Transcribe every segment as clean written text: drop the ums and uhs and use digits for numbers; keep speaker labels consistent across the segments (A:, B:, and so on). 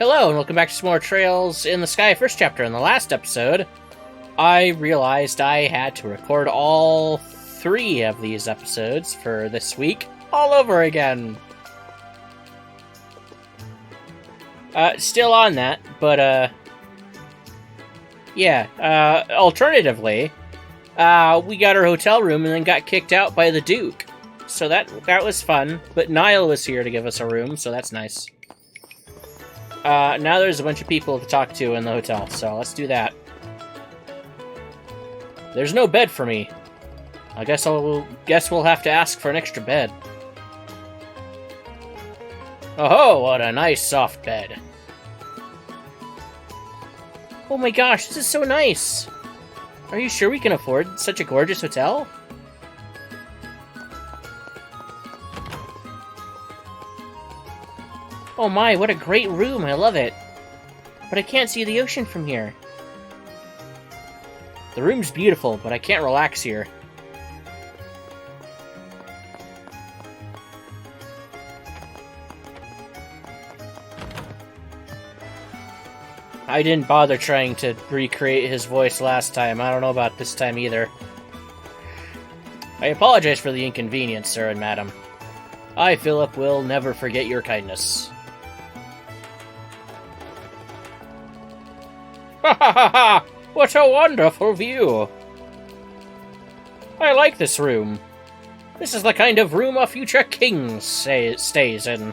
A: Hello, and welcome back to some more Trails in the Sky first chapter. In the last episode, I realized I had to record all 3 of these episodes for this week all over again. Still on that, but, alternatively, we got our hotel room and then got kicked out by the Duke. So that was fun, but Niall was here to give us a room, so that's nice. Now there's a bunch of people to talk to in the hotel, so let's do that. There's no bed for me. I guess we'll have to ask for an extra bed. Oh, what a nice soft bed. Oh my gosh, this is so nice. Are you sure we can afford such a gorgeous hotel? Oh my, what a great room, I love it. But I can't see the ocean from here. The room's beautiful, but I can't relax here. I didn't bother trying to recreate his voice last time. I don't know about this time either. I apologize for the inconvenience, sir and madam. I, Philip, will never forget your kindness. Ha ha ha ha! What a wonderful view! I like this room. This is the kind of room a future king stays in.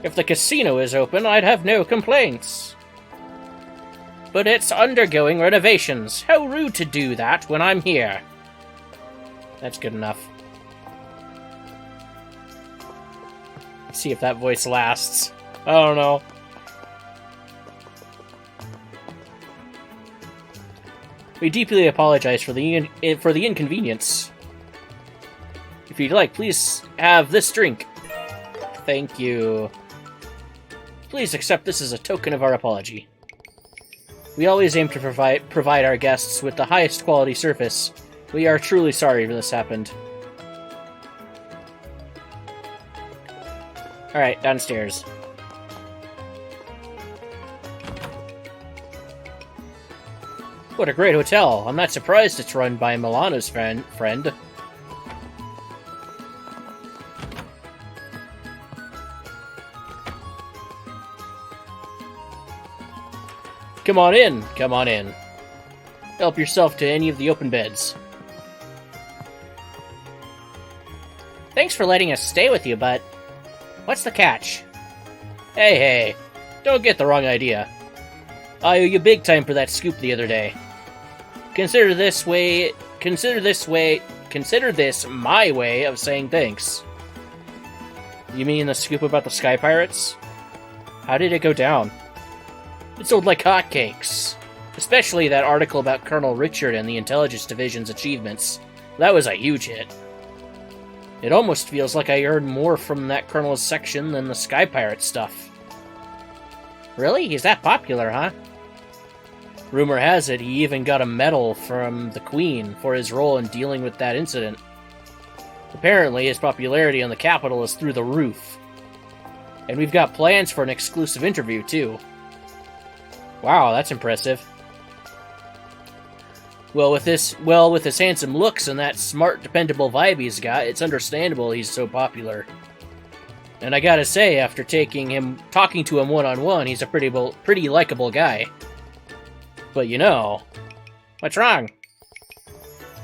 A: If the casino is open, I'd have no complaints. But it's undergoing renovations. How rude to do that when I'm here. That's good enough. Let's see if that voice lasts. I don't know. We deeply apologize for the inconvenience. If you'd like, please have this drink. Thank you. Please accept this as a token of our apology. We always aim to provide our guests with the highest quality service. We are truly sorry this happened. Alright, downstairs. What a great hotel. I'm not surprised it's run by Milano's friend. Come on in, come on in. Help yourself to any of the open beds. Thanks for letting us stay with you, but what's the catch? Hey, don't get the wrong idea. I owe you big time for that scoop the other day. Consider this my way of saying thanks. You mean the scoop about the Sky Pirates? How did it go down? It sold like hotcakes. Especially that article about Colonel Richard and the Intelligence Division's achievements. That was a huge hit. It almost feels like I earned more from that Colonel's section than the Sky Pirate stuff. Really? He's that popular, huh? Rumor has it he even got a medal from the Queen for his role in dealing with that incident. Apparently, his popularity on the capital is through the roof. And we've got plans for an exclusive interview, too. Wow, that's impressive. Well, with his handsome looks and that smart, dependable vibe he's got, it's understandable he's so popular. And I gotta say, after talking to him one-on-one, he's a pretty likable guy. But you know, what's wrong?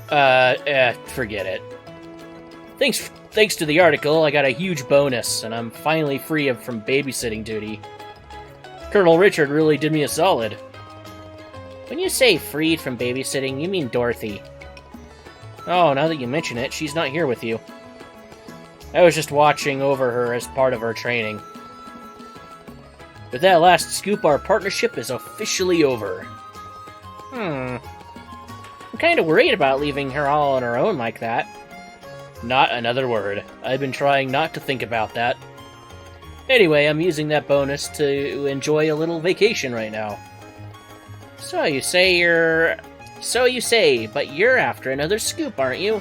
A: Forget it. Thanks to the article, I got a huge bonus, and I'm finally free from babysitting duty. Colonel Richard really did me a solid. When you say freed from babysitting, you mean Dorothy. Oh, now that you mention it, she's not here with you. I was just watching over her as part of her training. With that last scoop, our partnership is officially over. I'm kinda worried about leaving her all on her own like that. Not another word. I've been trying not to think about that. Anyway, I'm using that bonus to enjoy a little vacation right now. So you say, but you're after another scoop, aren't you?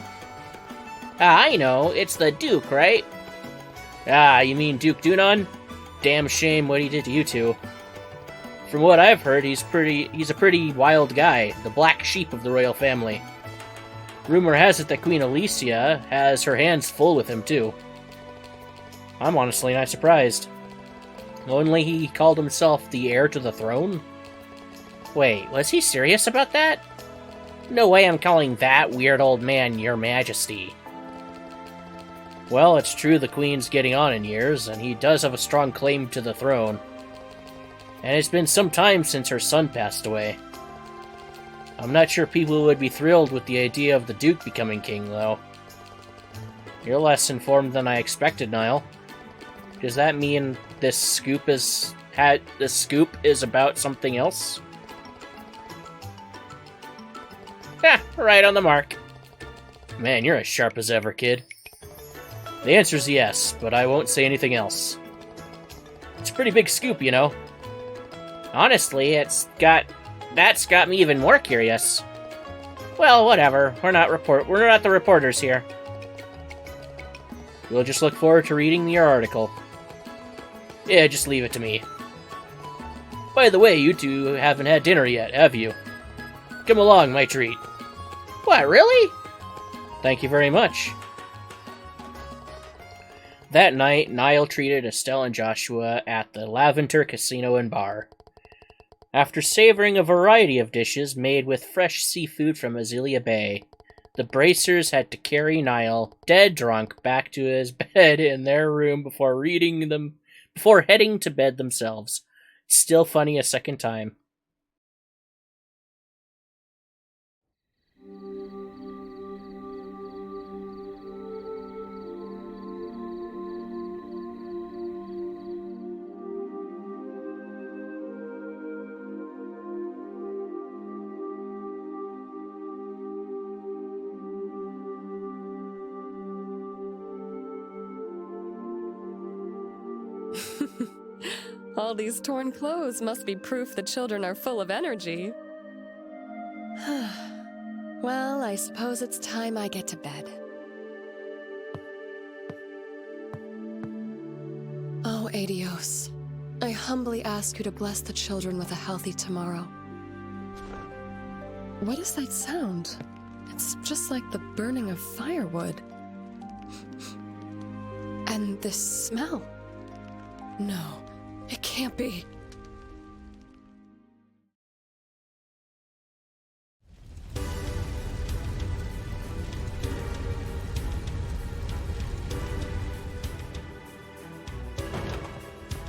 A: Ah, I know, it's the Duke, right? Ah, you mean Duke Dunon? damn shame what he did to you two. From what I've heard, he's a pretty wild guy, the black sheep of the royal family. Rumor has it that Queen Alicia has her hands full with him, too. I'm honestly not surprised. Only he called himself the heir to the throne? Wait, was he serious about that? No way I'm calling that weird old man Your Majesty. Well, it's true the Queen's getting on in years, and he does have a strong claim to the throne. And it's been some time since her son passed away. I'm not sure people would be thrilled with the idea of the Duke becoming king, though. You're less informed than I expected, Niall. Does that mean this scoop is about something else? Ha! Right on the mark. Man, you're as sharp as ever, kid. The answer's yes, but I won't say anything else. It's a pretty big scoop, you know. Honestly, that's got me even more curious. Well, whatever. We're not the reporters here. We'll just look forward to reading your article. Yeah, just leave it to me. By the way, you two haven't had dinner yet, have you? Come along, my treat. What, really? Thank you very much. That night, Niall treated Estelle and Joshua at the Lavender Casino and Bar. After savoring a variety of dishes made with fresh seafood from Azealia Bay, the Bracers had to carry Niall, dead drunk, back to his bed in their room before heading to bed themselves. Still funny a second time.
B: All these torn clothes must be proof the children are full of energy. Well, I suppose it's time I get to bed. Oh, Adios. I humbly ask you to bless the children with a healthy tomorrow. What is that sound? It's just like the burning of firewood. And this smell. No, it can't be.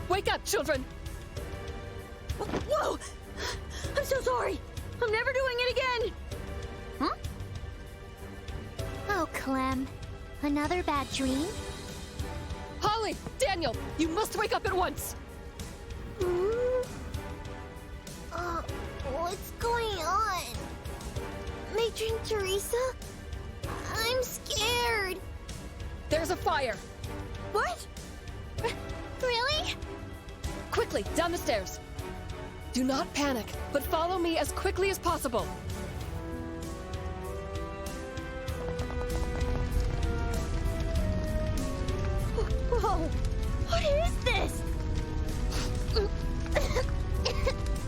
B: Wake up, children!
C: Whoa! I'm so sorry! I'm never doing it again! Huh?
D: Oh, Clem. Another bad dream?
B: Holly! Daniel! You must wake up at once!
D: What's going on? Matron Teresa? I'm scared.
B: There's a fire!
D: What? Really?
B: Quickly, down the stairs! Do not panic, but follow me as quickly as possible.
D: Whoa! What is this?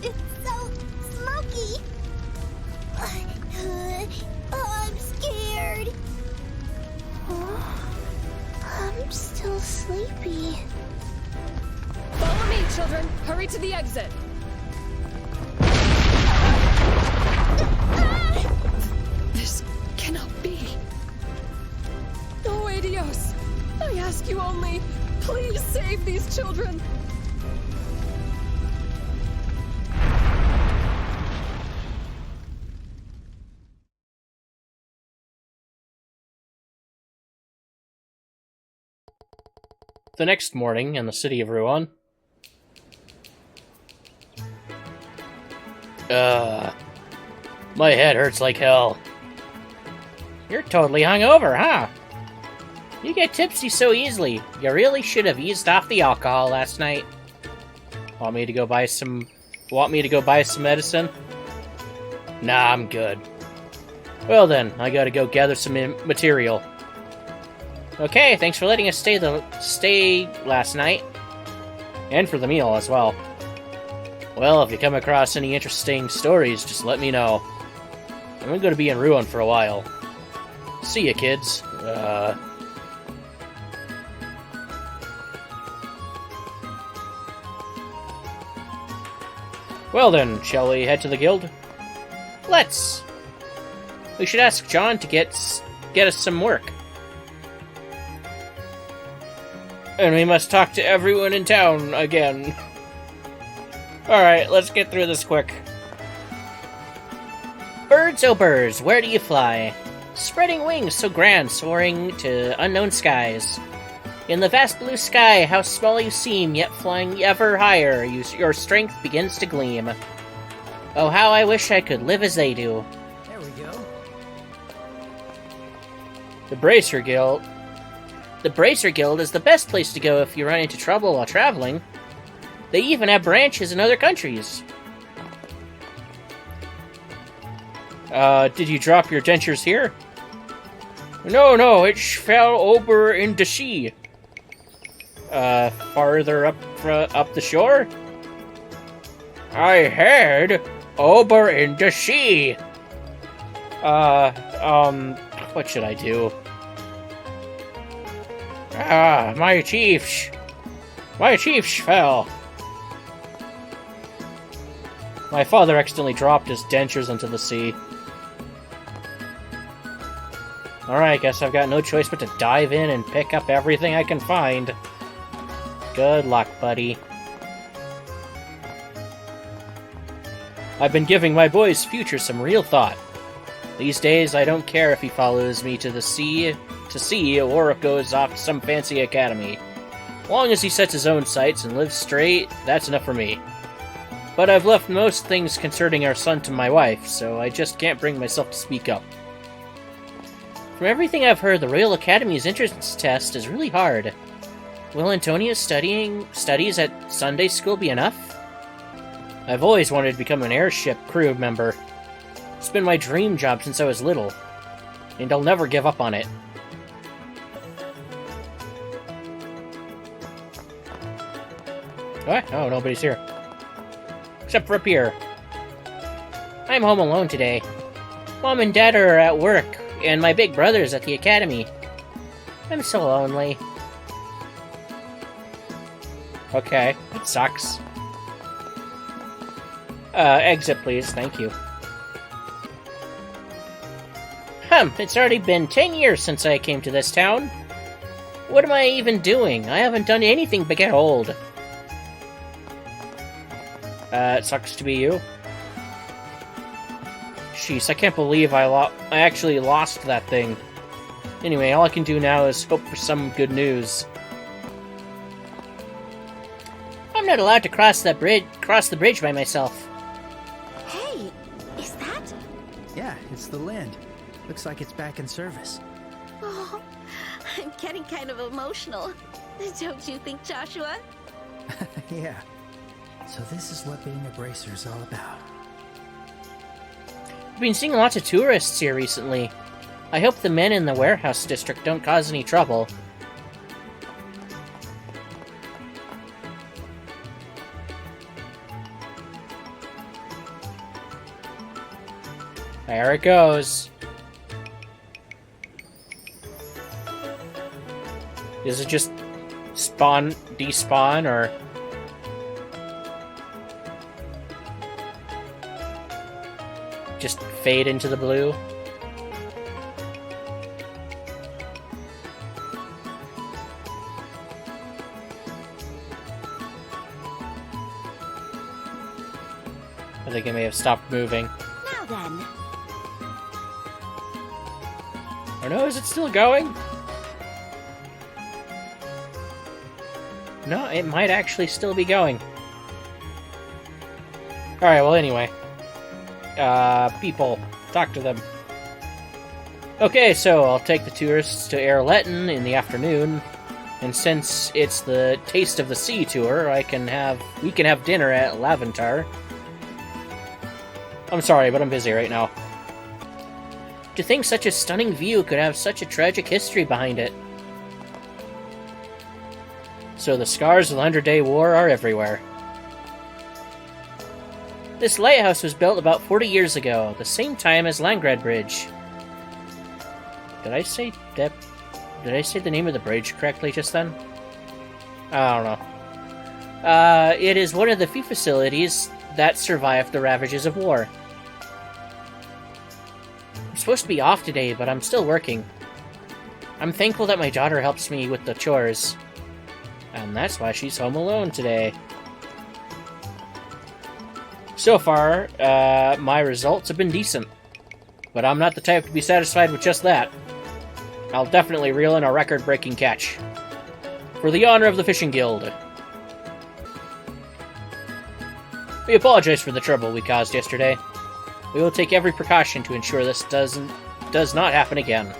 D: It's so smoky. I'm scared. I'm still sleepy.
B: Follow me, children! Hurry to the exit! This cannot be. Oh, Adios! I ask you only, please save these children!
A: The next morning, in the city of Rouen. My head hurts like hell. You're totally hungover, huh? You get tipsy so easily. You really should have eased off the alcohol last night. Want me to go buy some medicine? Nah, I'm good. Well then, I gotta go gather some material. Okay, thanks for letting us stay last night. And for the meal as well. Well, if you come across any interesting stories, just let me know. I'm going to be in Ruin for a while. See ya, kids. Well then, shall we head to the guild? Let's! We should ask John to get us some work. And we must talk to everyone in town again. Alright, let's get through this quick. Birds, oh birds, where do you fly? Spreading wings so grand, soaring to unknown skies. In the vast blue sky, how small you seem, yet flying ever higher, your strength begins to gleam. Oh, how I wish I could live as they do.
E: There we go.
A: The Bracer Guild. The Bracer Guild is the best place to go if you run into trouble while traveling. They even have branches in other countries. Did you drop your dentures here? No, it fell over in the sea. Farther up the shore? I heard over in the sea. What should I do? My chiefs fell. My father accidentally dropped his dentures into the sea. Alright, guess I've got no choice but to dive in and pick up everything I can find. Good luck, buddy. I've been giving my boy's future some real thought. These days, I don't care if he follows me to the sea, or goes off to some fancy academy. Long as he sets his own sights and lives straight, that's enough for me. But I've left most things concerning our son to my wife, so I just can't bring myself to speak up. From everything I've heard, the Royal Academy's entrance test is really hard. Will Antonia's studies at Sunday school be enough? I've always wanted to become an airship crew member. It's been my dream job since I was little, and I'll never give up on it. What? Oh, nobody's here. Except for up here. I'm home alone today. Mom and Dad are at work, and my big brother's at the academy. I'm so lonely. Okay, that sucks. Exit please, thank you. It's already been 10 years since I came to this town. What am I even doing? I haven't done anything but get old. It sucks to be you. Jeez, I can't believe I actually lost that thing. Anyway, all I can do now is hope for some good news. I'm not allowed to cross the bridge by myself.
C: Hey, is that?
E: Yeah, it's the land. Looks like it's back in service.
C: Oh, I'm getting kind of emotional. Don't you think, Joshua?
E: Yeah. So this is what being a bracer is all about.
A: I've been seeing lots of tourists here recently. I hope the men in the warehouse district don't cause any trouble. There it goes. Is it just spawn, despawn, or... just fade into the blue? I think it may have stopped moving.
C: Now then.
A: Or no, is it still going? No, it might actually still be going. Alright, well anyway. People. Talk to them. Okay, so I'll take the tourists to Erletten in the afternoon, and since it's the Taste of the Sea tour, we can have dinner at Laventar. I'm sorry, but I'm busy right now. To think such a stunning view could have such a tragic history behind it. So the scars of the 100-Day War are everywhere. This lighthouse was built about 40 years ago, the same time as Langrad Bridge. Did I say the name of the bridge correctly just then? I don't know. It is one of the few facilities that survived the ravages of war. I'm supposed to be off today, but I'm still working. I'm thankful that my daughter helps me with the chores. And that's why she's home alone today. So far, my results have been decent. But I'm not the type to be satisfied with just that. I'll definitely reel in a record-breaking catch. For the honor of the Fishing Guild. We apologize for the trouble we caused yesterday. We will take every precaution to ensure this does not happen again.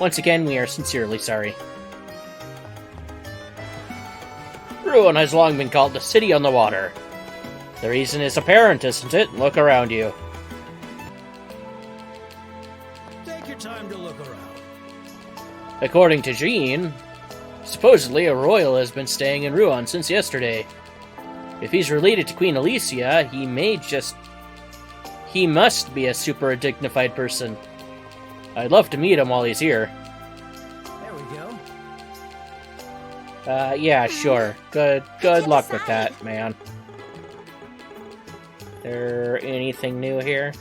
A: Once again, we are sincerely sorry. Ruin has long been called the City on the Water. The reason is apparent, isn't it? Look around you.
E: Take your time to look around.
A: According to Jean, supposedly a royal has been staying in Ruan since yesterday. If he's related to Queen Alicia, he must be a super dignified person. I'd love to meet him while he's here.
E: There we go.
A: Yeah, sure. Good luck with that, man. There anything new here?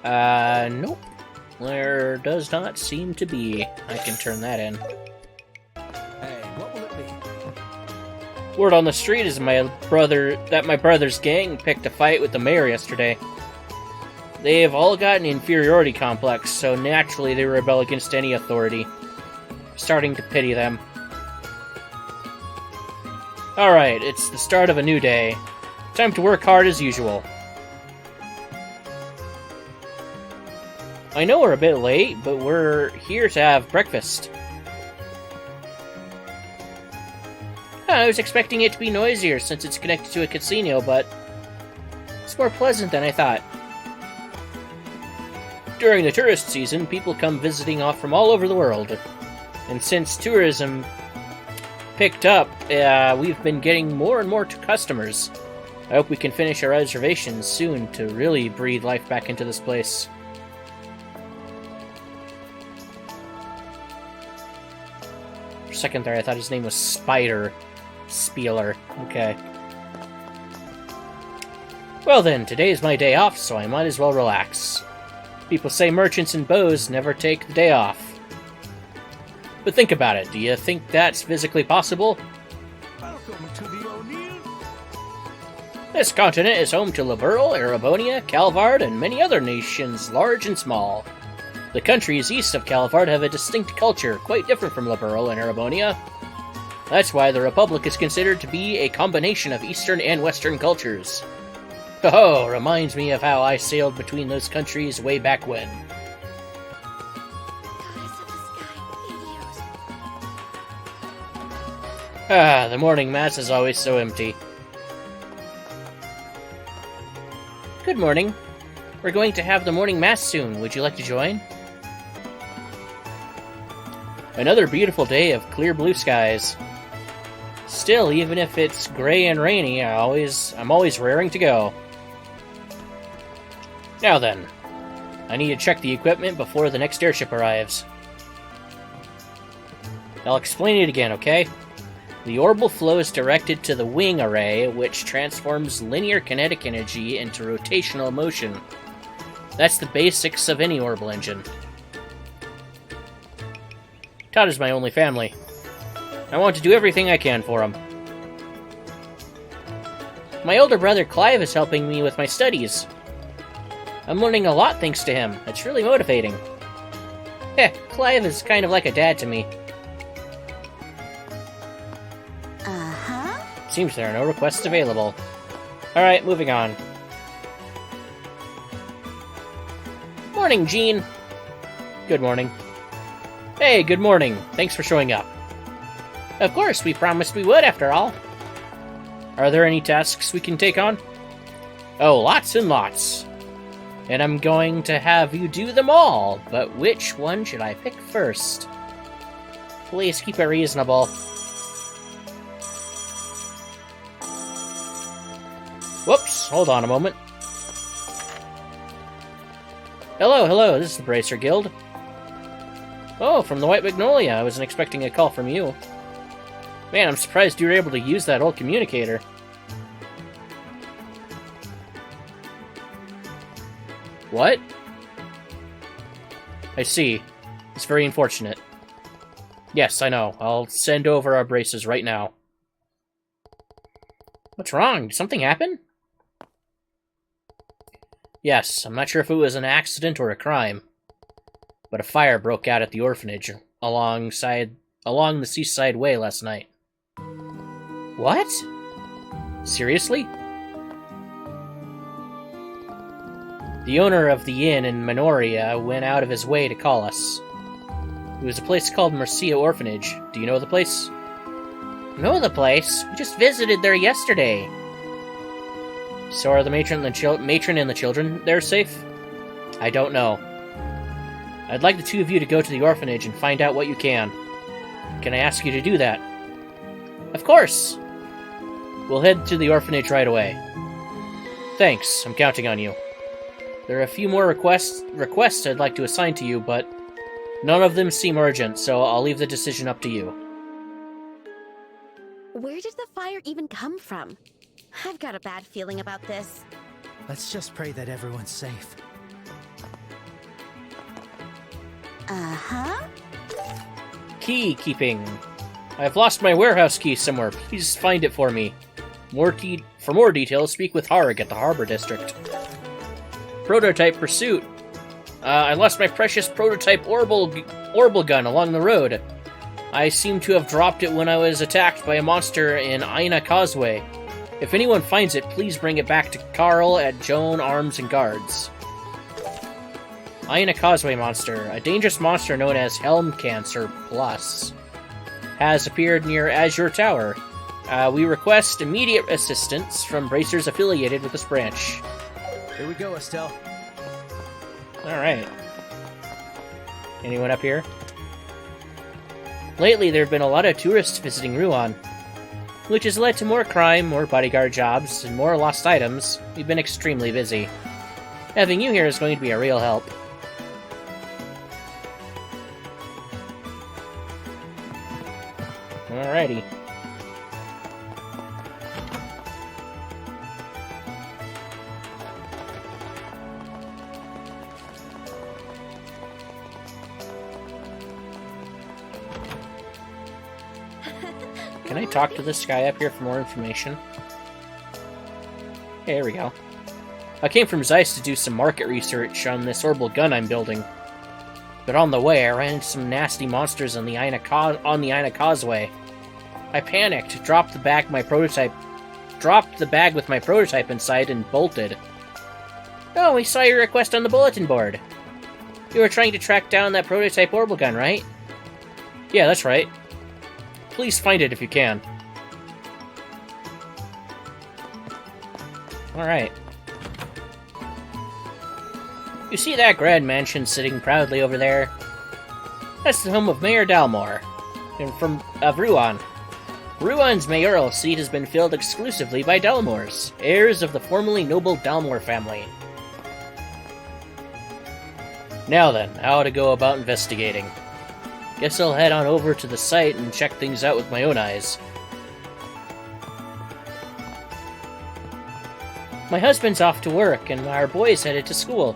A: Nope. There does not seem to be. I can turn that in.
E: Hey, what will it be?
A: Word on the street is my brother's gang picked a fight with the mayor yesterday. They have all got an inferiority complex, so naturally they rebel against any authority. Starting to pity them. Alright, it's the start of a new day. Time to work hard as usual. I know we're a bit late, but we're here to have breakfast. I was expecting it to be noisier since it's connected to a casino, but it's more pleasant than I thought. During the tourist season, people come visiting off from all over the world. And since tourism picked up, we've been getting more and more customers. I hope we can finish our reservations soon to really breathe life back into this place. For a second there, I thought his name was Spider Spieler. Okay. Well then, today's my day off, so I might as well relax. People say merchants and bows never take the day off. But think about it, do you think that's physically possible?
E: Welcome to the O'Neill.
A: This continent is home to Liberl, Erebonia, Calvard, and many other nations, large and small. The countries east of Calvard have a distinct culture, quite different from Liberl and Erebonia. That's why the Republic is considered to be a combination of Eastern and Western cultures. Oh, reminds me of how I sailed between those countries way back when. Ah, the morning mass is always so empty. Good morning. We're going to have the morning mass soon. Would you like to join? Another beautiful day of clear blue skies. Still, even if it's gray and rainy, I'm always raring to go. Now then, I need to check the equipment before the next airship arrives. I'll explain it again, okay? The orbital flow is directed to the wing array, which transforms linear kinetic energy into rotational motion. That's the basics of any orbital engine. Todd is my only family. I want to do everything I can for him. My older brother Clive is helping me with my studies. I'm learning a lot thanks to him. It's really motivating. Clive is kind of like a dad to me.
C: Uh-huh.
A: Seems there are no requests available. Alright, moving on. Morning, Jean. Good morning. Hey, good morning. Thanks for showing up. Of course, we promised we would, after all. Are there any tasks we can take on? Oh, lots and lots. And I'm going to have you do them all, but which one should I pick first? Please keep it reasonable. Whoops, hold on a moment. Hello, this is the Bracer Guild. Oh, from the White Magnolia. I wasn't expecting a call from you. Man, I'm surprised you were able to use that old communicator. What? I see. It's very unfortunate. Yes, I know. I'll send over our braces right now. What's wrong? Did something happen? Yes, I'm not sure if it was an accident or a crime, but a fire broke out at the orphanage along the Seaside Way last night. What? Seriously? The owner of the inn in Minoria went out of his way to call us. It was a place called Mercia Orphanage. Do you know the place? Know the place? We just visited there yesterday. So are the matron and the children there safe? I don't know. I'd like the two of you to go to the orphanage and find out what you can. Can I ask you to do that? Of course! We'll head to the orphanage right away. Thanks, I'm counting on you. There are a few more requests I'd like to assign to you, but none of them seem urgent, so I'll leave the decision up to you.
C: Where did the fire even come from? I've got a bad feeling about this.
E: Let's just pray that everyone's safe.
C: Uh-huh.
A: Key keeping. I've lost my warehouse key somewhere. Please find it for me. For more details, speak with Harg at the Harbor District. Prototype pursuit. I lost my precious prototype orbital gun along the road. I seem to have dropped it when I was attacked by a monster in Aina Causeway. If anyone finds it, please bring it back to Carl at Joan Arms and Guards. Aina Causeway monster, a dangerous monster known as Helm Cancer Plus, has appeared near Azure Tower. We request immediate assistance from bracers affiliated with this branch.
E: Here we go, Estelle.
A: Alright. Anyone up here? Lately, there have been a lot of tourists visiting Ruan, which has led to more crime, more bodyguard jobs, and more lost items. We've been extremely busy. Having you here is going to be a real help. Alrighty. Can I talk to this guy up here for more information? Hey, there we go. I came from Zeiss to do some market research on this orbital gun I'm building. But on the way, I ran into some nasty monsters on the Aina Causeway. I panicked, dropped the bag with my prototype inside, and bolted. Oh, we saw your request on the bulletin board. You were trying to track down that prototype orbital gun, right? Yeah, that's right. Please find it if you can. Alright. You see that grand mansion sitting proudly over there? That's the home of Mayor Dalmor, of Ruan. Ruan's mayoral seat has been filled exclusively by Dalmors, heirs of the formerly noble Dalmor family. Now then, how to go about investigating. Guess I'll head on over to the site and check things out with my own eyes. My husband's off to work, and our boy's headed to school.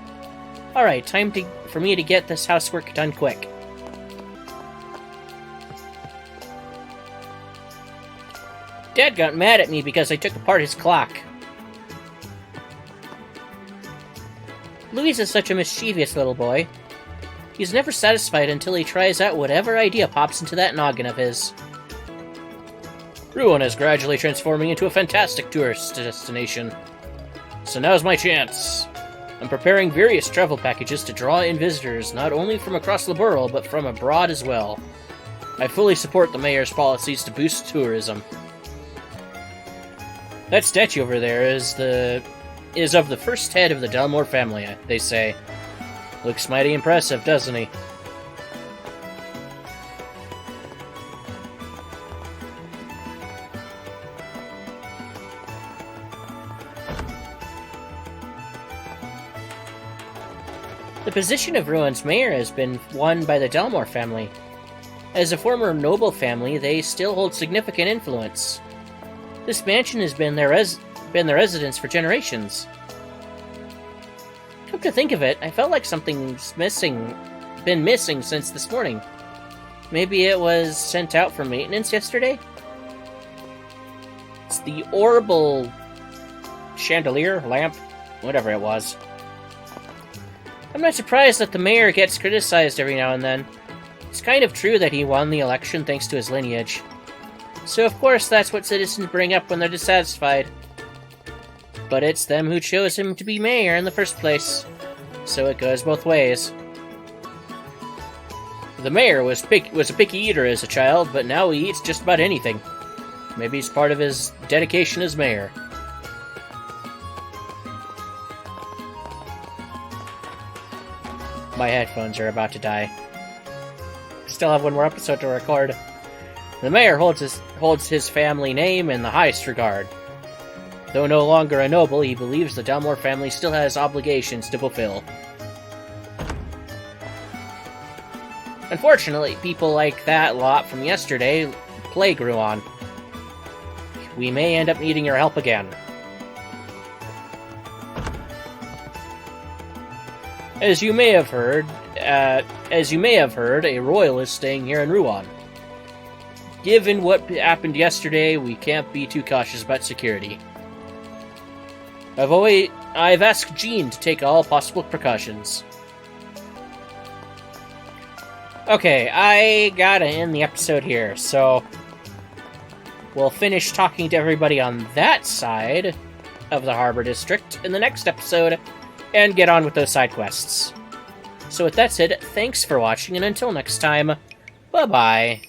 A: Alright, time for me to get this housework done quick. Dad got mad at me because I took apart his clock. Louis is such a mischievous little boy. He's never satisfied until he tries out whatever idea pops into that noggin of his. Ruan is gradually transforming into a fantastic tourist destination. So now's my chance. I'm preparing various travel packages to draw in visitors not only from across the borough, but from abroad as well. I fully support the mayor's policies to boost tourism. That statue over there is is of the first head of the Delmore family, they say. Looks mighty impressive, doesn't he? The position of Ruin's mayor has been won by the Delmore family. As a former noble family, they still hold significant influence. This mansion has been their residence for generations. Come to think of it, I felt like something's been missing since this morning. Maybe it was sent out for maintenance yesterday? It's the orbital chandelier, lamp, whatever it was. I'm not surprised that the mayor gets criticized every now and then. It's kind of true that he won the election thanks to his lineage. So of course that's what citizens bring up when they're dissatisfied. But it's them who chose him to be mayor in the first place. So it goes both ways. The mayor was a picky eater as a child, but now he eats just about anything. Maybe it's part of his dedication as mayor. My headphones are about to die. Still have one more episode to record. The mayor holds his family name in the highest regard. Though no longer a noble, he believes the Delmore family still has obligations to fulfill. Unfortunately, people like that lot from yesterday plague Ruan. We may end up needing your help again. As you may have heard, a royal is staying here in Ruan. Given what happened yesterday, we can't be too cautious about security. I've asked Jean to take all possible precautions. Okay, I gotta end the episode here, so we'll finish talking to everybody on that side of the Harbor District in the next episode, and get on with those side quests. So with that said, thanks for watching, and until next time, bye-bye.